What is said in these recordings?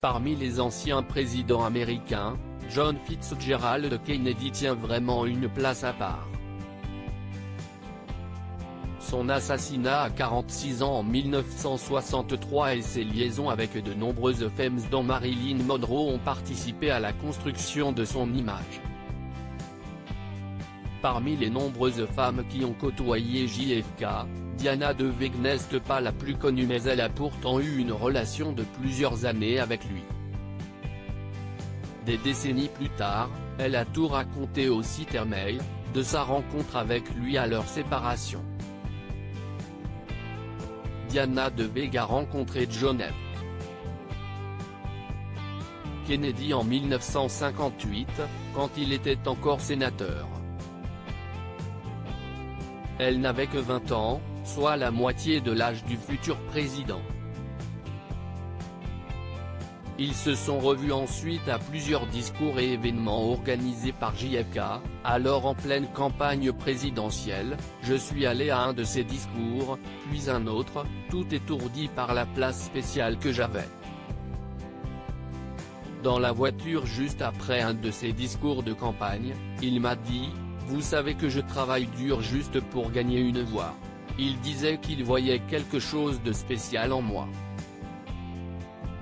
Parmi les anciens présidents américains, John Fitzgerald Kennedy tient vraiment une place à part. Son assassinat à 46 ans en 1963 et ses liaisons avec de nombreuses femmes dont Marilyn Monroe ont participé à la construction de son image. Parmi les nombreuses femmes qui ont côtoyé JFK, Diana DeVeg n'est pas la plus connue, mais elle a pourtant eu une relation de plusieurs années avec lui. Des décennies plus tard, elle a tout raconté au site Airmail, de sa rencontre avec lui à leur séparation. Diana DeVeg a rencontré John F. Kennedy en 1958, quand il était encore sénateur. Elle n'avait que 20 ans, soit la moitié de l'âge du futur président. Ils se sont revus ensuite à plusieurs discours et événements organisés par JFK, alors en pleine campagne présidentielle. Je suis allé à un de ces discours, puis un autre, tout étourdi par la place spéciale que j'avais. Dans la voiture juste après un de ses discours de campagne, il m'a dit « Vous savez que je travaille dur juste pour gagner une voix ». Il disait qu'il voyait quelque chose de spécial en moi.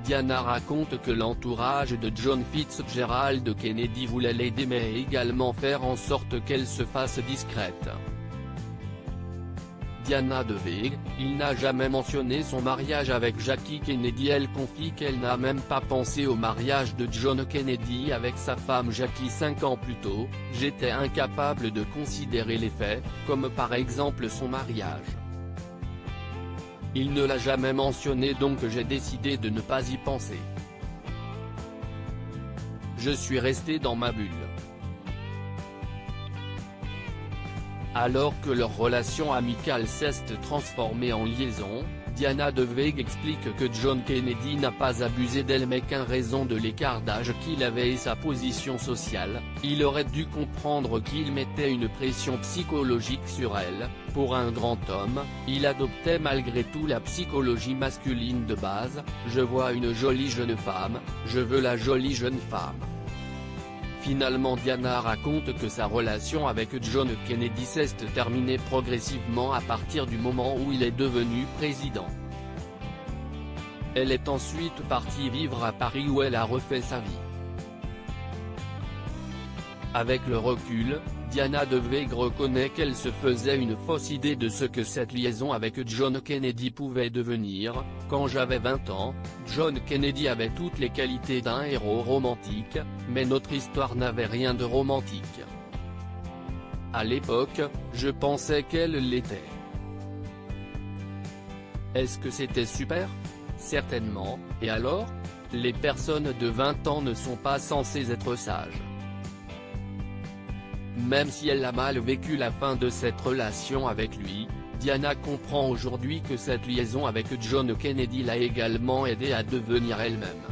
Diana raconte que l'entourage de John Fitzgerald Kennedy voulait l'aider mais également faire en sorte qu'elle se fasse discrète. Diana DeVeg, il n'a jamais mentionné son mariage avec Jackie Kennedy. Elle confie qu'elle n'a même pas pensé au mariage de John Kennedy avec sa femme Jackie 5 ans plus tôt. J'étais incapable de considérer les faits, comme par exemple son mariage. Il ne l'a jamais mentionné, donc j'ai décidé de ne pas y penser. Je suis resté dans ma bulle. Alors que leur relation amicale s'est transformée en liaison, Diana DeVeg explique que John Kennedy n'a pas abusé d'elle mais qu'en raison de l'écart d'âge qu'il avait et sa position sociale, il aurait dû comprendre qu'il mettait une pression psychologique sur elle. Pour un grand homme, il adoptait malgré tout la psychologie masculine de base, je vois une jolie jeune femme, je veux la jolie jeune femme. Finalement Diana raconte que sa relation avec John Kennedy s'est terminée progressivement à partir du moment où il est devenu président. Elle est ensuite partie vivre à Paris où elle a refait sa vie. Avec le recul, Diana DeVeg reconnaît qu'elle se faisait une fausse idée de ce que cette liaison avec John Kennedy pouvait devenir. Quand j'avais 20 ans, John Kennedy avait toutes les qualités d'un héros romantique, mais notre histoire n'avait rien de romantique. À l'époque, je pensais qu'elle l'était. Est-ce que c'était super? Certainement, et alors? Les personnes de 20 ans ne sont pas censées être sages. Même si elle a mal vécu la fin de cette relation avec lui, Diana comprend aujourd'hui que cette liaison avec John Kennedy l'a également aidée à devenir elle-même.